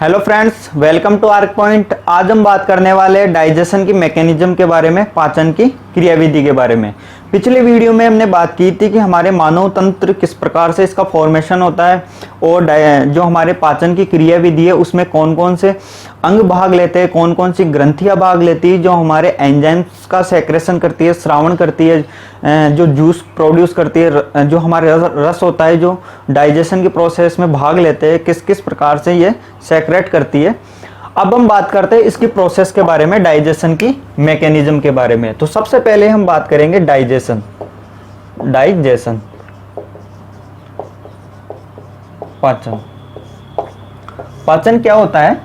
Hello friends, welcome to Ark Point. आज हम बात करने वाले हैं डाइजेशन की मैकेनिज्म के बारे में, पाचन की क्रियाविधि के बारे में। पिछले वीडियो में हमने बात की थी कि हमारे मानव तंत्र किस प्रकार से इसका फॉर्मेशन होता है और जो हमारे पाचन की क्रियाविधि है उसमें कौन कौन से अंग भाग लेते हैं, कौन कौन सी ग्रंथियां भाग लेती है जो हमारे एंजाइम्स का सेक्रेशन करती है, श्रावण करती है, जो जूस प्रोड्यूस करती है, जो हमारे रस होता है जो डाइजेशन के प्रोसेस में भाग लेते हैं, किस किस प्रकार से ये सेक्रेट करती है। अब हम बात करते हैं इसकी प्रोसेस के बारे में, डाइजेशन की मैकेनिज्म के बारे में। तो सबसे पहले हम बात करेंगे डाइजेशन। पाचन। पाचन क्या होता है?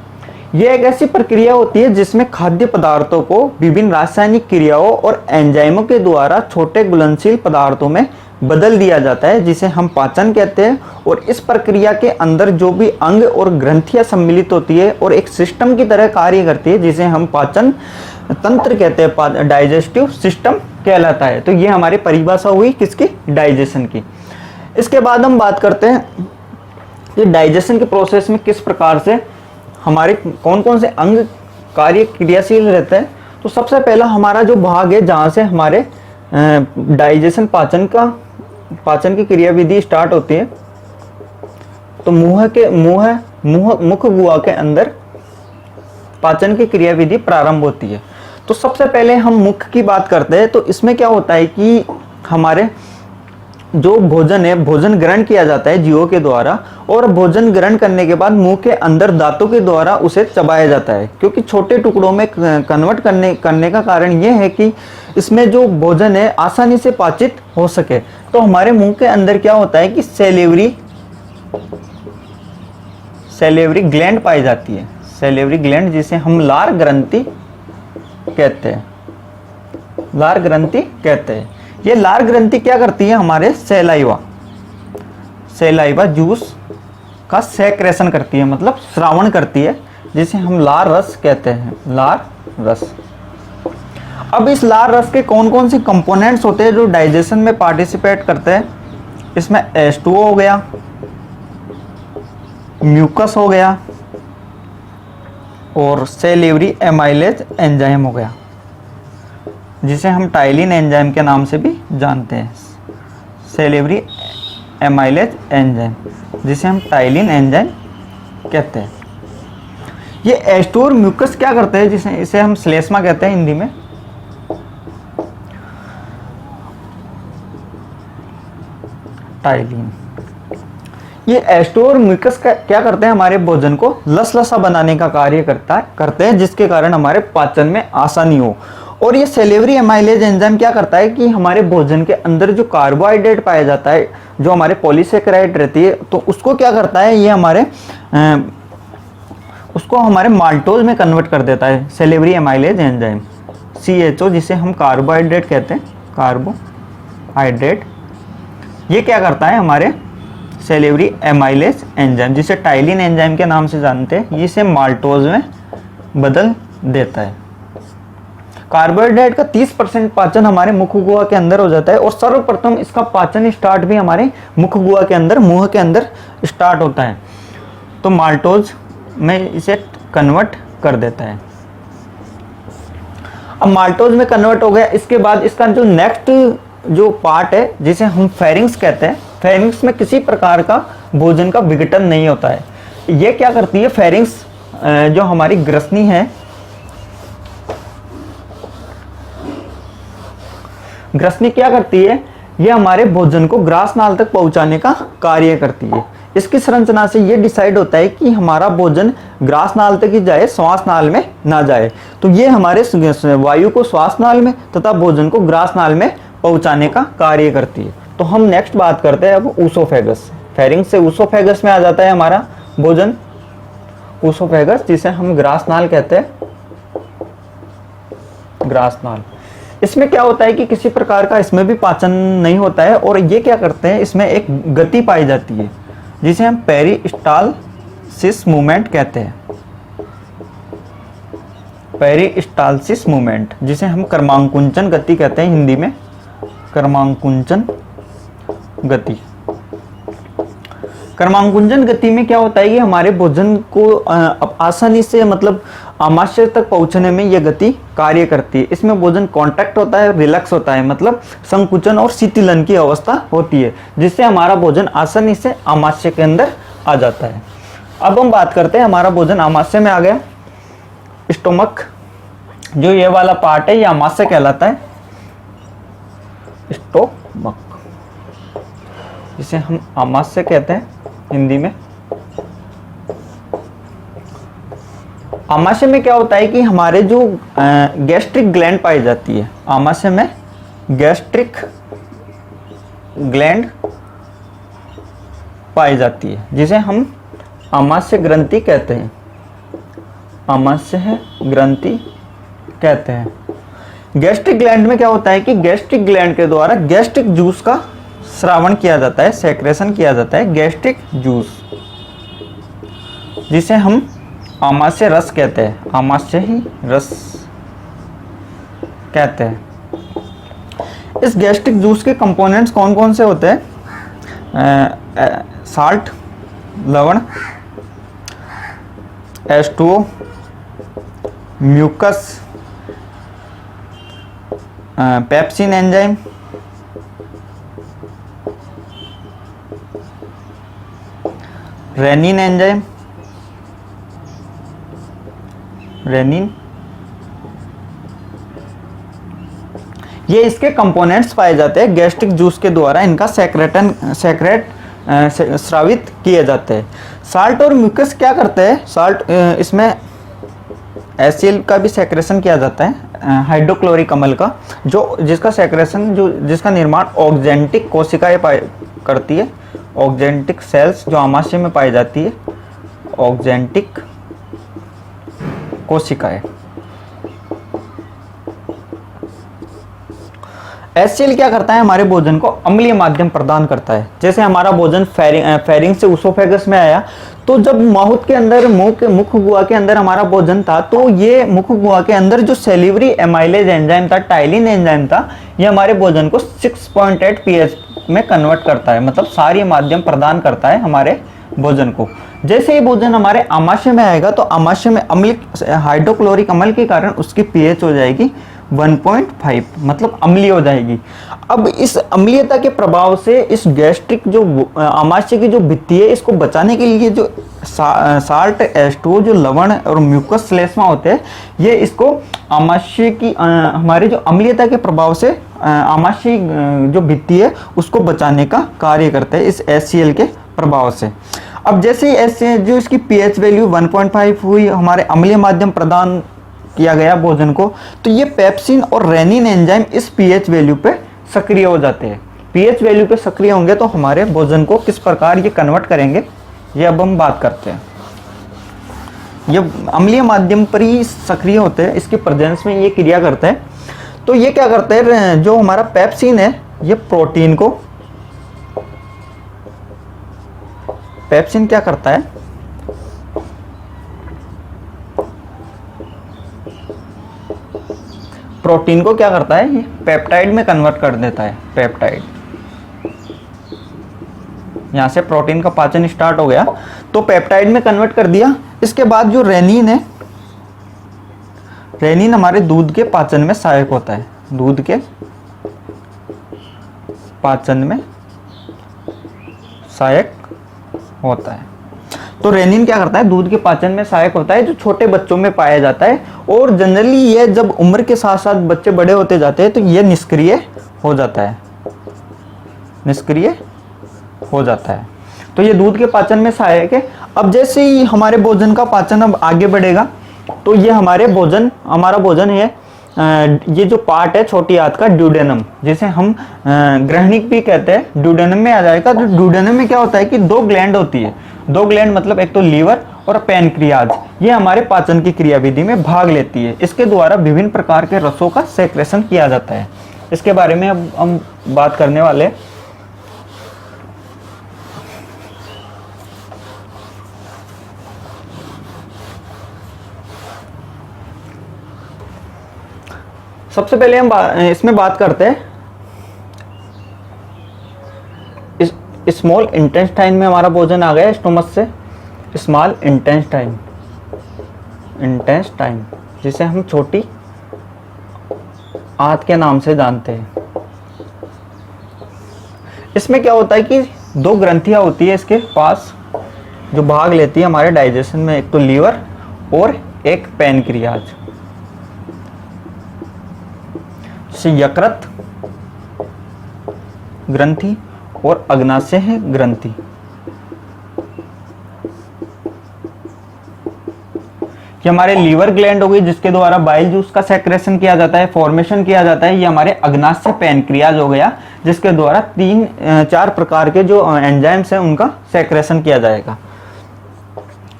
यह एक ऐसी प्रक्रिया होती है जिसमें खाद्य पदार्थों को विभिन्न रासायनिक क्रियाओं और एंजाइमों के द्वारा छोटे घुलनशील पदार्थों में बदल दिया जाता है, जिसे हम पाचन कहते हैं। और इस प्रक्रिया के अंदर जो भी अंग और ग्रंथियां सम्मिलित होती है और एक सिस्टम की तरह कार्य करती है, जिसे हम पाचन तंत्र कहते हैं, डाइजेस्टिव सिस्टम कहलाता है। तो ये हमारी परिभाषा हुई किसकी? डाइजेशन की। इसके बाद हम बात करते हैं कि डाइजेशन के प्रोसेस में किस प्रकार से हमारे कौन कौन से अंग कार्य क्रियाशील रहते हैं। तो सबसे पहला हमारा जो भाग है जहाँ से हमारे डाइजेशन पाचन की क्रियाविधि स्टार्ट होती है, तो मुख गुहा के अंदर पाचन की क्रियाविधि प्रारंभ होती है। तो सबसे पहले हम मुख की बात करते हैं। तो इसमें क्या होता है कि हमारे जो भोजन है, भोजन ग्रहण किया जाता है जीवों के द्वारा, और भोजन ग्रहण करने के बाद मुंह के अंदर दांतों के द्वारा उसे चबाया जाता है। क्योंकि छोटे टुकड़ों में कन्वर्ट करने का कारण यह है कि इसमें जो भोजन है आसानी से पाचित हो सके। तो हमारे मुंह के अंदर क्या होता है कि सैलिवरी ग्लैंड पाई जाती है। सैलिवरी ग्लैंड, जिसे हम लार ग्रंथि कहते हैं। ये लार ग्रंथि क्या करती है? हमारे सैलाइवा जूस का सेक्रेशन करती है, मतलब श्रावण करती है, जिसे हम लार रस कहते हैं। लार रस। अब इस लार रस के कौन कौन से कंपोनेंट्स होते हैं जो डाइजेशन में पार्टिसिपेट करते हैं? इसमें H2O हो गया, म्यूकस हो गया और सैलिवरी एमाइलेज एंजाइम हो गया, जिसे हम टाइलिन एंजाइम के नाम से भी जानते हैं। सैलिवरी एमाइलेज एंजाइम, जिसे हम टाइलिन एंजाइम कहते हैं। ये H2O और म्यूकस क्या करते हैं, इसे हम श्लेष्मा कहते हैं हिंदी में। टाइलिन। ये H2O और म्यूकस का क्या करते हैं? हमारे भोजन को लसलसा बनाने का कार्य करते हैं, जिसके कारण हमारे पाचन में आसानी हो। और ये सैलिवरी एमाइलेज एंजाइम क्या करता है कि हमारे भोजन के अंदर जो कार्बोहाइड्रेट पाया जाता है, जो हमारे पॉलीसेकेराइड रहती है, तो उसको क्या करता है? ये उसको हमारे माल्टोज में कन्वर्ट कर देता है। सैलिवरी एमाइलेज एंजाइम CHO, जिसे हम कार्बोहाइड्रेट कहते हैं, कार्बोहाइड्रेट। ये क्या करता है? हमारे सैलिवरी एमाइलेज एंजाइम, जिसे टाइलिन एंजाइम के नाम से जानते हैं, इसे माल्टोज में बदल देता है। कार्बोहाइड्रेट का 30% पाचन हमारे मुख गुहा के अंदर हो जाता है, और सर्वप्रथम इसका पाचन स्टार्ट भी हमारे मुख गुहा के अंदर, मुंह के अंदर स्टार्ट होता है। तो माल्टोज में इसे कन्वर्ट कर देता है। अब माल्टोज में कन्वर्ट हो गया, इसके बाद इसका जो नेक्स्ट जो पार्ट है, जिसे हम फेरिंग्स कहते हैं, फेरिंग्स में किसी प्रकार का भोजन का विघटन नहीं होता है। ये क्या करती है? फेरिंग्स जो हमारी ग्रसनी है, ग्रसनी क्या करती है? ये हमारे भोजन को ग्रास नाल तक पहुंचाने का कार्य करती है। इसकी संरचना से ये डिसाइड होता है कि हमारा भोजन ग्रास नाल तक ही जाए, श्वास नाल में ना जाए। तो ये हमारे वायु को श्वास नाल में तथा भोजन को ग्रास नाल में पहुंचाने का कार्य करती है। तो हम नेक्स्ट बात करते हैं अब ऊसोफेगस। फेरिंग्स से ऊसोफेगस में आ जाता है हमारा भोजन, ऊसोफेगस, जिसे हम ग्रास नाल कहते हैं। ग्रास नाल। इसमें क्या होता है कि किसी प्रकार का इसमें भी पाचन नहीं होता है, और ये क्या करते हैं? इसमें एक गति पाई जाती है, जिसे हम पेरिस्टालसिस मूवमेंट कहते हैं। पेरिस्टालसिस मूवमेंट, जिसे हम कर्मांकुंचन गति कहते हैं हिंदी में। कर्मांकुंचन गति। क्रमांकुंजन गति में क्या होता है कि हमारे भोजन को आसानी से मतलब आमाशय तक पहुंचने में यह गति कार्य करती है। इसमें भोजन कांटेक्ट होता है, रिलैक्स होता है, मतलब संकुचन और शीतलन की अवस्था होती है, जिससे हमारा भोजन आसानी से आमाशय के अंदर आ जाता है। अब हम बात करते हैं, हमारा भोजन आमाशय में आ गया। स्टोमक, जो ये वाला पार्ट है, ये आमाशय कहलाता है, स्टोमक, जिसे हम आमाशय कहते हैं हिंदी में। आमाशय में क्या होता है कि हमारे जो गैस्ट्रिक ग्लैंड पाई जाती है, आमाशय में गैस्ट्रिक ग्लैंड पाई जाती है, जिसे हम आमाशय ग्रंथि कहते हैं, आमाशय ग्रंथि कहते हैं। गैस्ट्रिक ग्लैंड में क्या होता है कि गैस्ट्रिक ग्लैंड के द्वारा गैस्ट्रिक जूस का स्रावण किया जाता है, सेक्रेशन किया जाता है, गैस्ट्रिक जूस, जिसे हम आमाशय रस कहते हैं, आमाशय ही रस कहते हैं। इस गैस्ट्रिक जूस के कंपोनेंट्स कौन कौन से होते हैं? साल्ट, लवण, H2O, mucus, pepsin enzyme, rennin enzyme, rennin, ये इसके कंपोनेंट्स पाए जाते हैं। गैस्ट्रिक जूस के द्वारा इनका सेक्रेट स्रावित किए जाते हैं। साल्ट और म्यूकस क्या करते हैं? साल्ट, इसमें HCl का भी सेक्रेशन किया जाता है, हाइड्रोक्लोरिक अम्ल का, जो जिसका सेक्रेशन, जो जिसका निर्माण ऑक्जेंटिक कोशिकाएं करती है, ऑक्जेंटिक सेल्स जो आमाशय में पाई जाती है, ऑक्जेंटिक कोशिकाएं। HCl क्या करता है? हमारे भोजन को अम्लीय माध्यम प्रदान करता है। जैसे हमारा भोजन फेरिंग से उसोफेगस में आया, तो जब माउथ के अंदर, मुख गुहा के अंदर हमारा भोजन था, तो ये मुख गुहा के अंदर जो सेलिवरी एमाइलेज एंजाइम था, टाइलिन एंजाइम था, ये हमारे भोजन को 6.8 pH में कन्वर्ट करता है, मतलब सारी माध्यम प्रदान करता है हमारे भोजन को। जैसे ही भोजन हमारे आमाशय में आएगा, तो आमाशय में अम्लिक हाइड्रोक्लोरिक अम्ल के कारण उसकी pH हो जाएगी 1.5, मतलब अम्लीय हो जाएगी। अब इस अम्लीयता के प्रभाव से इस गैस्ट्रिक जो आमाशय की जो भित्ति है, इसको बचाने के लिए जो साल्ट, H2O, जो लवण और म्यूकस श्लेष्मा होते हैं, ये इसको आमाशय की हमारे जो अम्लीयता के प्रभाव से आमाशय जो भित्ति है उसको बचाने का कार्य करते हैं इस HCl के प्रभाव से। अब जैसे ही जो इसकी pH वैल्यू 1.5 हुई, हमारे अम्लीय माध्यम प्रदान किया गया भोजन को, तो ये पेप्सिन और रेनिन एंजाइम इस pH वैल्यू पे सक्रिय हो जाते हैं। pH वैल्यू पे सक्रिय होंगे तो हमारे भोजन को किस प्रकार ये कन्वर्ट करेंगे, ये अब हम बात करते हैं। ये अम्लीय माध्यम पर ही सक्रिय होते हैं, इसके प्रेजेंस में ये क्रिया करते हैं। तो ये क्या करते हैं, जो हमारा पेप्सिन है, ये प्रोटीन को, पेप्सिन क्या करता है, प्रोटीन को क्या करता है, ये पेप्टाइड में कन्वर्ट कर देता है, पेप्टाइड। यहां से प्रोटीन का पाचन स्टार्ट हो गया, तो पेप्टाइड में कन्वर्ट कर दिया। इसके बाद जो रेनिन है, रेनिन हमारे दूध के पाचन में सहायक होता है, दूध के पाचन में सहायक होता है। तो रेनिन क्या करता है, दूध के पाचन में सहायक होता है, जो छोटे बच्चों में पाया जाता है, और जनरली ये जब उम्र के साथ साथ बच्चे बड़े होते जाते हैं तो ये निष्क्रिय हो जाता है, निष्क्रिय हो जाता है। तो ये दूध के पाचन में सहायक है। अब जैसे ही हमारे भोजन का पाचन अब आगे बढ़ेगा, तो ये हमारा भोजन है, ये जो पार्ट है छोटी आंत का, ड्यूडेनम, जिसे हम ग्रहणिक भी कहते हैं, ड्यूडेनम में आ जाएगा। तो ड्यूडेनम में क्या होता है कि 2 ग्लैंड होती है, 2 ग्लैंड मतलब एक तो लीवर और पैनक्रियाज, ये हमारे पाचन की क्रियाविधि में भाग लेती है। इसके द्वारा विभिन्न प्रकार के रसों का सेक्रेशन किया जाता है। इसके बारे में अब हम बात करने वाले। सबसे पहले हम इसमें बात करते हैं, इस स्मॉल इंटेस्टाइन में हमारा भोजन आ गया स्टोमच से, स्मॉल इंटेस्टाइन, इंटेस्टाइन जिसे हम छोटी आंत के नाम से जानते हैं। इसमें क्या होता है कि दो ग्रंथियां होती है इसके पास जो भाग लेती है हमारे डाइजेशन में, एक तो लीवर और एक पैनक्रियाज। जैसे यकृत ग्रंथि और अग्नाशय ग्रंथि। ये हमारे लीवर ग्लैंड हो गई जिसके द्वारा बाइल जूस का सेक्रेशन किया जाता है, फॉर्मेशन किया जाता है। ये हमारे अग्नाशय पैनक्रियाज हो गया जिसके द्वारा 3-4 प्रकार के जो एंजाइम्स हैं उनका सेक्रेशन किया जाएगा।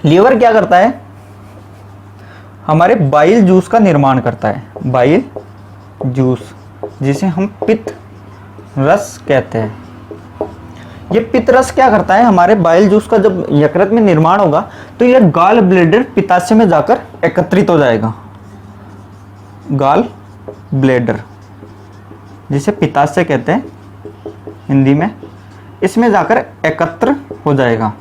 लीवर क्या करता है, हमारे बाइल जूस का निर्माण करता है, बाइल जूस जिसे हम पित्त रस कहते हैं। ये पित्त रस क्या करता है, हमारे बाइल जूस का जब यकृत में निर्माण होगा तो यह गॉल ब्लैडर पित्ताशय में जाकर एकत्रित हो जाएगा। गॉल ब्लैडर जिसे पित्ताशय कहते हैं हिंदी में, इसमें जाकर एकत्र हो जाएगा।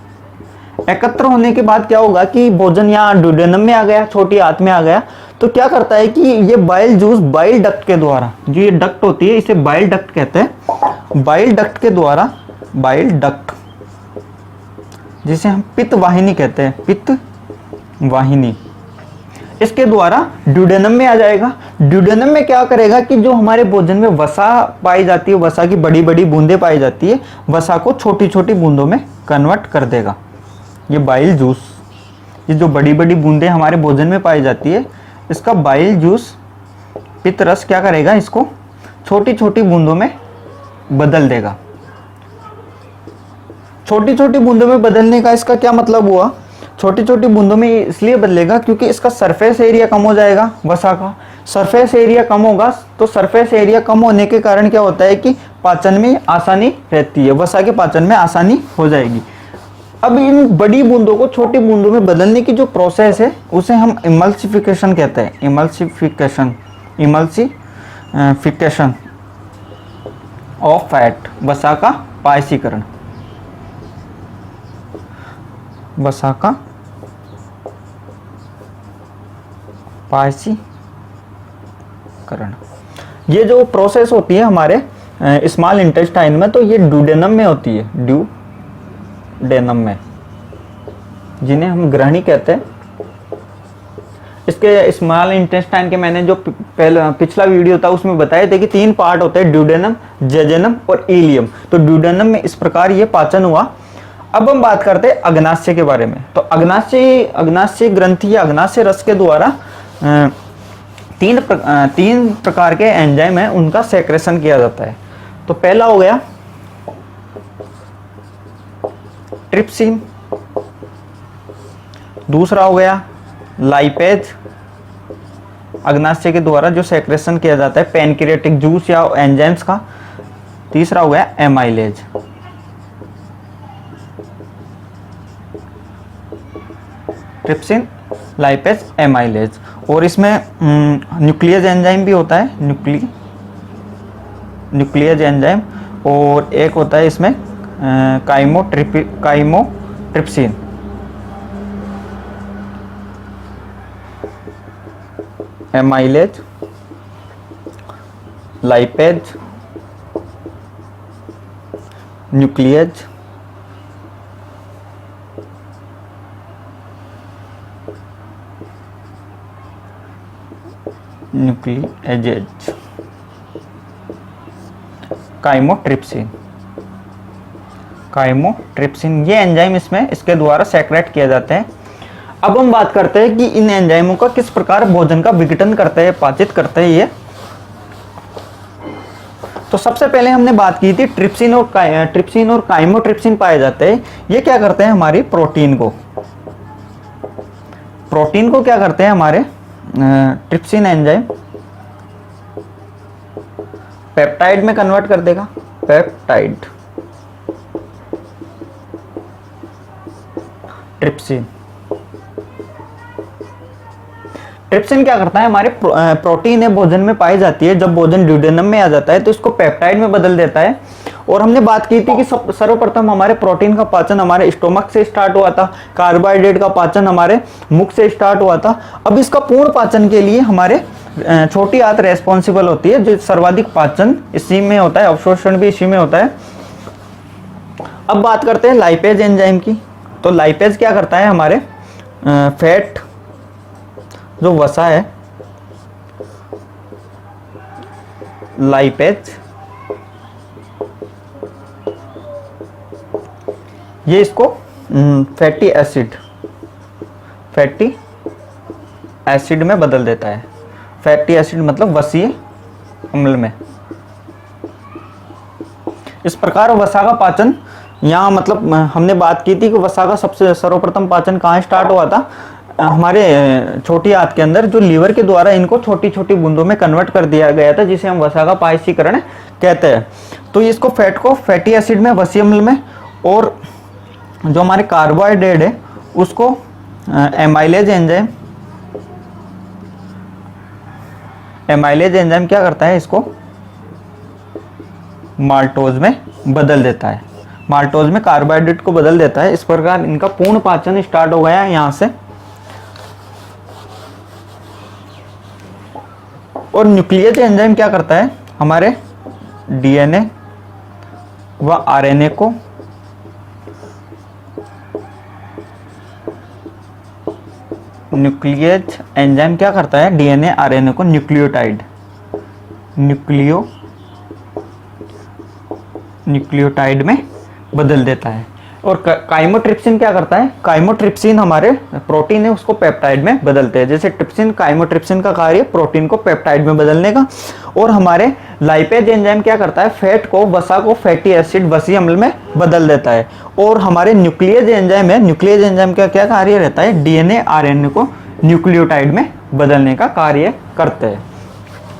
एकत्र होने के बाद क्या होगा कि भोजन यहाँ ड्यूडेनम में आ गया, छोटी आंत में आ गया, तो क्या करता है कि ये बाइल जूस बाइल डक्ट के द्वारा, जो ये डक्ट होती है इसे बाइल डक्ट कहते हैं, बाइल डक्ट के द्वारा, बाइल डक्ट जिसे हम पित्त वाहिनी कहते हैं, पित्त वाहिनी, इसके द्वारा ड्यूडेनम में आ जाएगा। ड्यूडेनम में क्या करेगा कि जो हमारे भोजन में वसा पाई जाती है, वसा की बड़ी बड़ी बूंदें पाई जाती है, वसा को छोटी छोटी बूंदों में कन्वर्ट कर देगा। ये बाइल जूस, ये जो बड़ी बड़ी बूंदें हमारे भोजन में पाई जाती है, इसका बाइल जूस पित्त रस क्या करेगा, इसको छोटी छोटी बूंदों में बदल देगा। छोटी छोटी बूंदों में बदलने का इसका क्या मतलब हुआ, छोटी छोटी बूंदों में इसलिए बदलेगा क्योंकि इसका सरफेस एरिया कम हो जाएगा, वसा का सरफेस एरिया कम होगा, तो सरफेस एरिया कम होने के कारण क्या होता है कि पाचन में आसानी रहती है, वसा के पाचन में आसानी हो जाएगी। अब इन बड़ी बूंदों को छोटी बूंदों में बदलने की जो प्रोसेस है उसे हम इमल्सिफिकेशन कहते हैं, इमल्सिफिकेशन, इमल्सिफिकेशन ऑफ फैट, वसा का पायसीकरण, वसा का पायसीकरण। ये जो प्रोसेस होती है हमारे स्मॉल इंटेस्टाइन में, तो ये ड्यूडेनम में होती है, ड्यूडेनम में, जिन्हें हम ग्रहणी कहते हैं। इसके स्मॉल इंटेस्टाइन के मैंने जो पिछला वीडियो था उसमें बताए थे कि 3 पार्ट होते हैं, ड्यूडेनम, जेजेनम और इलियम। तो ड्यूडेनम में इस प्रकार ये पाचन हुआ। अब हम बात करते हैं अग्नाशय के बारे में। तो अग्नाशय ग्रंथि या अग्नाशय रस के द्वारा 3 प्रकार के एंजाइम हैं, उनका सेक्रेशन किया जाता है। तो पहला हो गया ट्रिप्सिन, दूसरा हो गया लाइपेज, अग्नाशय के द्वारा जो सेक्रेशन किया जाता है पैनक्रियाटिक जूस या एंजाइम्स का, तीसरा हो गया एमाइलेज। Trypsin, lipase, amylase. और इसमें न्यूक्लियस एंजाइम भी होता है, न्यूक्लियस एंजाइम, और एक होता है इसमें chymotrypsin. Amylase, lipase, nucleus, nuclease, chymotrypsin, ये एंजाइम इसमें इसके द्वारा सेक्रेट किए जाते हैं। अब हम बात करते हैं कि इन एंजाइमों का किस प्रकार भोजन का विघटन करते हैं, पाचित करते हैं ये। तो सबसे पहले हमने बात की थी ट्रिप्सिन और काइमोट्रिप्सिन पाए जाते हैं। ये क्या करते हैं, हमारी प्रोटीन को क्या करते हैं, हमारे ट्रिप्सिन एंजाइम पेप्टाइड में कन्वर्ट कर देगा, पेप्टाइड, ट्रिप्सिन क्या करता है, हमारे प्रोटीन है भोजन में पाई जाती है, जब भोजन ड्यूडेनम में आ जाता है तो इसको पेप्टाइड में बदल देता है और हमने बात की थी कि सर्वप्रथम हमारे प्रोटीन का पाचन हमारे स्टोमक से स्टार्ट हुआ था, कार्बोहाइड्रेट का पाचन हमारे मुख से स्टार्ट हुआ था। अब इसका पूर्ण पाचन के लिए हमारे छोटी आंत रेस्पॉन्सिबल होती है, जो सर्वाधिक पाचन इसी में होता है, अवशोषण भी इसी में होता है। अब बात करते हैं लाइपेज एंजाइम की। तो लाइपेज क्या करता है, हमारे फैट जो वसा है, लाइपेज, ये इसको फैटी एसिड में बदल देता है। फैटी एसिड मतलब वसीय अम्ल में। इस प्रकार वसा का पाचन यहाँ मतलब हमने बात की थी कि वसा का सबसे सर्वप्रथम पाचन कहाँ स्टार्ट हुआ था, हमारे छोटी आंत के अंदर, जो लीवर के द्वारा इनको छोटी छोटी बूंदों में कन्वर्ट कर दिया गया था, जिसे हम वसा का पायसीकरण कहते हैं। तो इसको फैट को फैटी एसिड में, वसीय अम्ल में, और जो हमारे कार्बोहाइड्रेट है उसको एमाइलेज एंजाइम क्या करता है, इसको माल्टोज में बदल देता है। माल्टोज में कार्बोहाइड्रेट को बदल देता है। इस प्रकार इनका पूर्ण पाचन स्टार्ट हो गया है यहाँ से। और न्यूक्लियस एंजाइम क्या करता है, हमारे डीएनए व आरएनए को न्यूक्लियस एंजाइम क्या करता है, डीएनए आरएनए को न्यूक्लियोटाइड में बदल देता है। और काइमोट्रिप्सिन क्या करता है, काइमोट्रिप्सिन हमारे प्रोटीन है उसको पेप्टाइड में बदलते हैं। जैसे ट्रिप्सिन, काइमोट्रिप्सिन का कार्य प्रोटीन को पेप्टाइड में बदलने का। और हमारे लाइपेज एंजाइम क्या करता है, फैट को, वसा को फैटी एसिड, वसीय अम्ल में बदल देता है। और हमारे न्यूक्लियस एंजाइम है, न्यूक्लियस एंजाइम का क्या कार्य रहता है, डीएनए आरएनए को न्यूक्लियोटाइड में बदलने का कार्य करते हैं।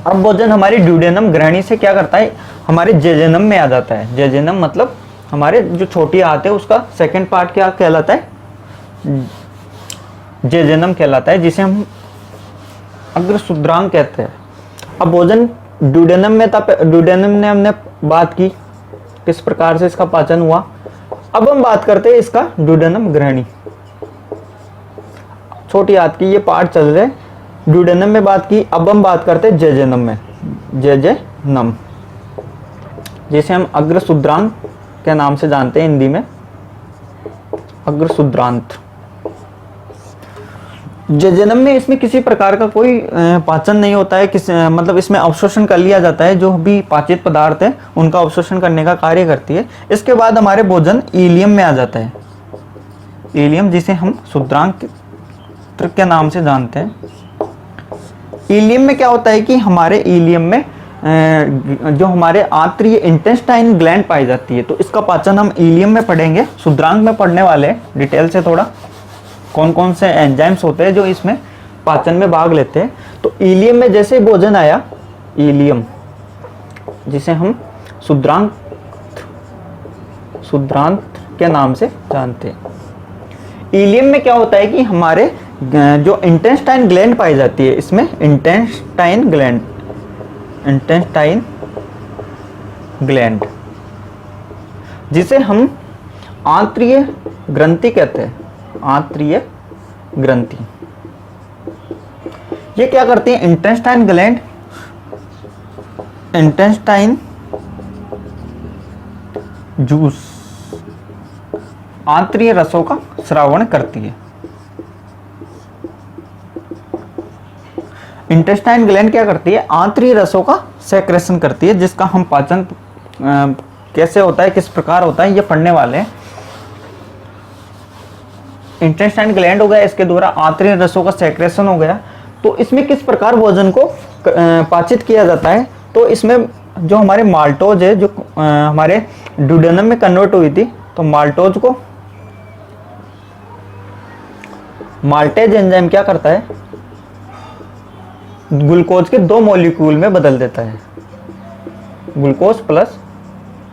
अब भोजन हमारी ड्यूडेनम ग्रहणी से क्या करता है, हमारे जेजेनम में आ जाता है। जेजेनम मतलब हमारे जो छोटी आंत है उसका सेकंड पार्ट क्या कहलाता है, जेजेनम कहलाता है, जिसे हम अग्रसूत्रांग कहते हैं। अब भोजन ड्यूडेनम में था, ड्यूडेनम ने हमने बात की किस प्रकार से इसका पाचन हुआ। अब हम बात करते हैं इसका ड्यूडेनम ग्रहणी, छोटी आंत की ये पार्ट चल रहे, ड्यूडेनम में बात की। अब हम बात करते हैं जेजेनम में, जेजेनम, जिसे हम अग्रसूत्रांग के नाम से जानते हैं हिंदी में, अग्रसूत्रांत। जेजेनम में इसमें किसी प्रकार का कोई पाचन नहीं होता है, मतलब इसमें अवशोषण कर लिया जाता है, जो भी पाचित पदार्थ है उनका अवशोषण करने का कार्य करती है। इसके बाद हमारे भोजन इलियम में आ जाता है, इलियम जिसे हम सूत्रांक के नाम से जानते हैं। इलियम में क्या होता है कि हमारे इलियम में जो हमारे आंतरिक इंटेस्टाइन ग्लैंड पाई जाती है, तो इसका पाचन हम इलियम में पढ़ेंगे, सूत्रांक में पढ़ने वाले हैं डिटेल से थोड़ा, कौन कौन से एंजाइम्स होते हैं जो इसमें पाचन में भाग लेते हैं। तो इलियम में जैसे भोजन आया, इलियम जिसे हम सूत्रांत के नाम से जानते हैं। इलियम में क्या होता है कि हमारे जो इंटेस्टाइन ग्लैंड पाई जाती है, इसमें इंटेस्टाइन ग्लैंड जिसे हम आंत्रीय ग्रंथि कहते हैं, आंत्रीय ग्रंथि। ये क्या करती है, इंटेस्टाइन ग्लैंड, इंटेस्टाइन जूस, आंतरीय रसों का श्रावण करती है। इंटेस्टाइन ग्लैंड क्या करती है, आंतरीय रसों का सेक्रेशन करती है, जिसका हम पाचन कैसे होता है, किस प्रकार होता है, ये पढ़ने वाले हैं। इंटेस्टाइन ग्लैंड हो गया, इसके द्वारा आंतरीय रसों का सेक्रेशन हो गया। तो इसमें किस प्रकार भोजन को पाचित किया जाता है, तो इसमें जो हमारे माल्टोज है, जो हमारे ड्यूडेनम में कन्वर्ट हुई थी, तो माल्टेज एंजाइम क्या करता है, ग्लूकोज के 2 मॉलिक्यूल में बदल देता है, ग्लूकोज प्लस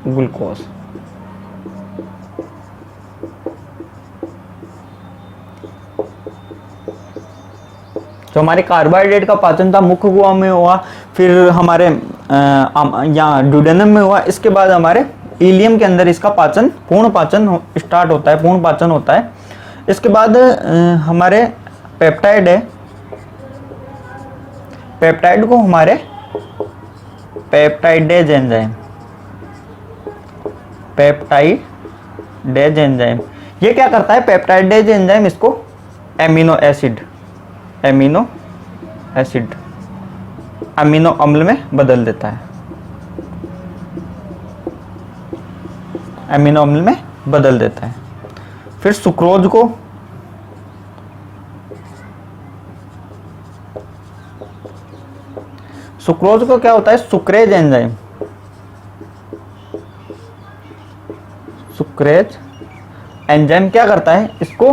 ग्लूकोज। जो हमारे कार्बोहाइड्रेट का पाचन था मुख्य गुहा में हुआ, फिर हमारे यहाँ ड्यूडेनम में हुआ, इसके बाद हमारे इलियम के अंदर इसका पाचन, पूर्ण पाचन स्टार्ट होता है, पूर्ण पाचन होता है। इसके बाद हमारे पेप्टाइड है, पेप्टाइड को हमारे पेप्टाइडेज एंजाइम, पेप्टाइडेज एंजाइम ये क्या करता है, पेप्टाइडेज एंजाइम इसको amino acid, amino acid, amino अम्ल में बदल देता है, अमीनो अम्ल में बदल देता है। फिर सुक्रोज को क्या होता है, सुक्रेज एंजाइम, सुक्रेज एंजाइम क्या करता है, इसको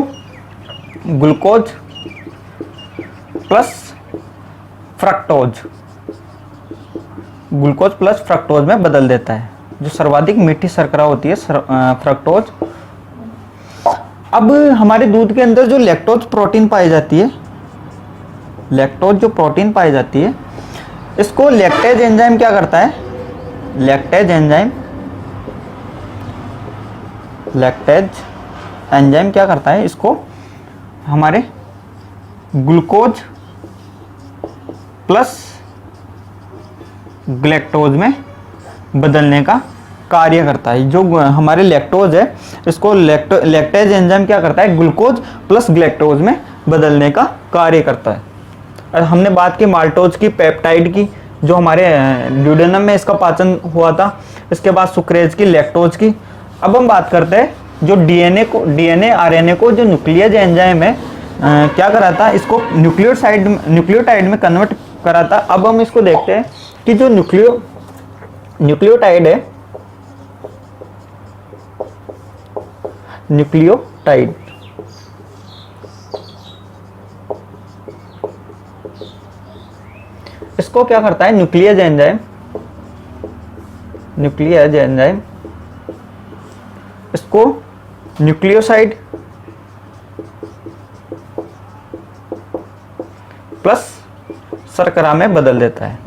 glucose plus fructose, glucose plus fructose में बदल देता है, जो सर्वाधिक मीठी शर्करा होती है फ्रक्टोज। अब हमारे दूध के अंदर जो लैक्टोज प्रोटीन पाई जाती है, लैक्टोज जो प्रोटीन पाई जाती है, इसको लैक्टेज एंजाइम क्या करता है, लैक्टेज एंजाइम, लैक्टेज एंजाइम क्या करता है, इसको हमारे ग्लूकोज प्लस ग्लैक्टोज में बदलने का कार्य करता है। जो हमारे लैक्टोज है, इसको लैक्टेज एंजाइम क्या करता है, ग्लूकोज प्लस ग्लैक्टोज में बदलने का कार्य करता है। और हमने बात की माल्टोज की, पेप्टाइड की, जो हमारे ड्यूडेनम में इसका पाचन हुआ था। इसके बाद सुक्रेज की, लैक्टोज की। अब हम बात करते हैं जो डीएनए आरएनए को जो न्यूक्लियस एंजाइम है क्या कराता है, इसको न्यूक्लियोटाइड में कन्वर्ट कराता। अब हम इसको देखते हैं कि जो न्यूक्लियोटाइड है, न्यूक्लियोटाइड इसको क्या करता है, न्यूक्लियस एंजाइम, न्यूक्लियस एंजाइम इसको न्यूक्लियोसाइड प्लस शर्करा में बदल देता है,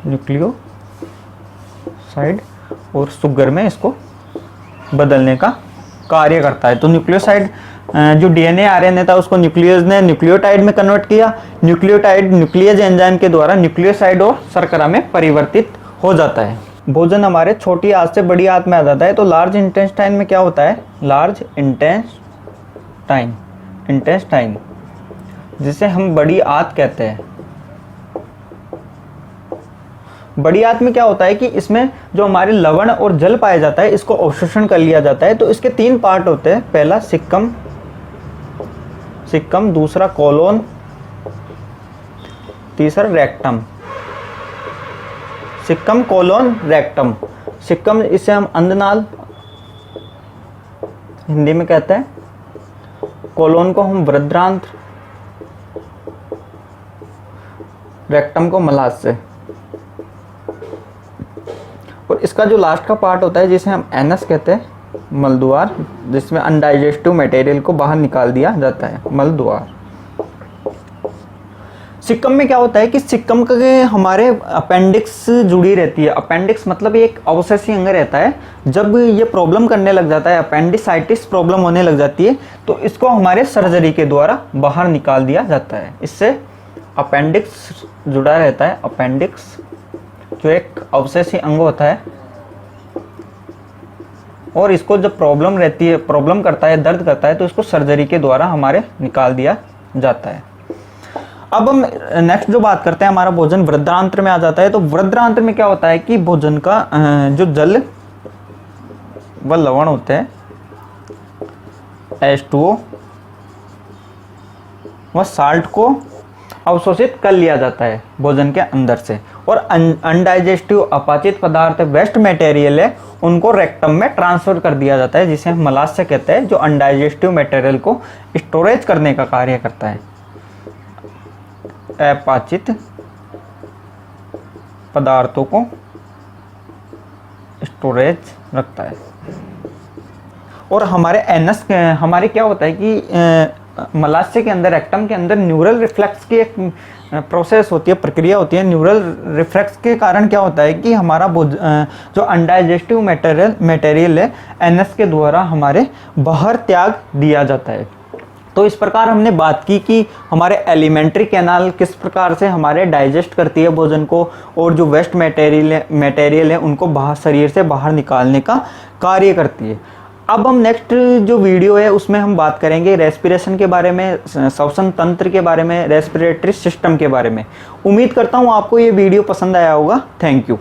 न्यूक्लियोसाइड और शुगर में इसको बदलने का कार्य करता है। तो न्यूक्लियोसाइड जो डीएनए आरएनए था उसको न्यूक्लियस ने न्यूक्लियोटाइड में कन्वर्ट किया। न्यूक्लियोटाइड न्यूक्लियस एंजाइम के द्वारा न्यूक्लियोसाइड और शर्करा में परिवर्तित हो जाता है। भोजन हमारे छोटी आंत से बड़ी आंत में आ जाता है। तो लार्ज इंटेस्टाइन में क्या होता है, लार्ज इंटेस्टाइन जिसे हम बड़ी आंत कहते हैं। बड़ी आंत में क्या होता है कि इसमें जो हमारे लवण और जल पाया जाता है इसको अवशोषण कर लिया जाता है। तो इसके 3 पार्ट होते हैं, पहला सिक्कम, दूसरा कोलोन, तीसरा rectum. Caecum, colon, rectum. Caecum इसे हम अंधनाल हिंदी में कहते हैं, कोलोन को हम वृद्धांत्र, रेक्टम को मलाशय। और इसका जो लास्ट का पार्ट होता है जिसे हम एनस कहते हैं, मलद्वार, जिसमें अनडाइजेस्टिव मटेरियल को बाहर निकाल दिया जाता है, मलद्वार। सिक्कम में क्या होता है कि सिक्कम के हमारे अपेंडिक्स जुड़ी रहती है। अपेंडिक्स मतलब ये एक अवशेषी अंग रहता है। जब ये प्रॉब्लम करने लग जाता है, अपेंडिसाइटिस प्रॉब्लम होने लग जाती है, तो इसको हमारे सर्जरी के द्वारा बाहर निकाल दिया जाता है। इससे अपेंडिक्स जुड़ा रहता है। अपेंडिक्स जो एक अवशेषी अंग होता है और इसको जब प्रॉब्लम रहती है, प्रॉब्लम करता है, दर्द करता है, तो इसको सर्जरी के द्वारा हमारे निकाल दिया जाता है। अब हम नेक्स्ट जो बात करते हैं, हमारा भोजन वृद्धांत्र में आ जाता है। तो वृद्धांत्र में क्या होता है कि भोजन का जो जल व लवण होते हैं, H2O व साल्ट को अवशोषित कर लिया जाता है भोजन के अंदर से, और अनडाइजेस्टिव अपाचित पदार्थ, वेस्ट मटेरियल है, उनको रेक्टम में ट्रांसफर कर दिया जाता है, जिसे हम मलाशय कहते हैं, जो अनडाइजेस्टिव मटेरियल को स्टोरेज करने का कार्य करता है, अपाचित पदार्थों को स्टोरेज रखता है। और हमारे एनस, हमारे क्या होता है कि मलाशय के अंदर, रेक्टम के अंदर न्यूरल रिफ्लेक्स की एक प्रोसेस होती है, प्रक्रिया होती है। न्यूरल रिफ्लेक्स के कारण क्या होता है कि हमारा जो अनडाइजेस्टिव मटेरियल है एनएस के द्वारा हमारे बाहर त्याग दिया जाता है। तो इस प्रकार हमने बात की कि हमारे एलिमेंट्री कैनाल किस प्रकार से हमारे डाइजेस्ट करती है भोजन को, और जो वेस्ट मटेरियल है उनको बाहर शरीर से बाहर निकालने का कार्य करती है। अब हम नेक्स्ट जो वीडियो है उसमें हम बात करेंगे रेस्पिरेशन के बारे में, श्वसन तंत्र के बारे में, रेस्पिरेटरी सिस्टम के बारे में। उम्मीद करता हूँ आपको ये वीडियो पसंद आया होगा। Thank you.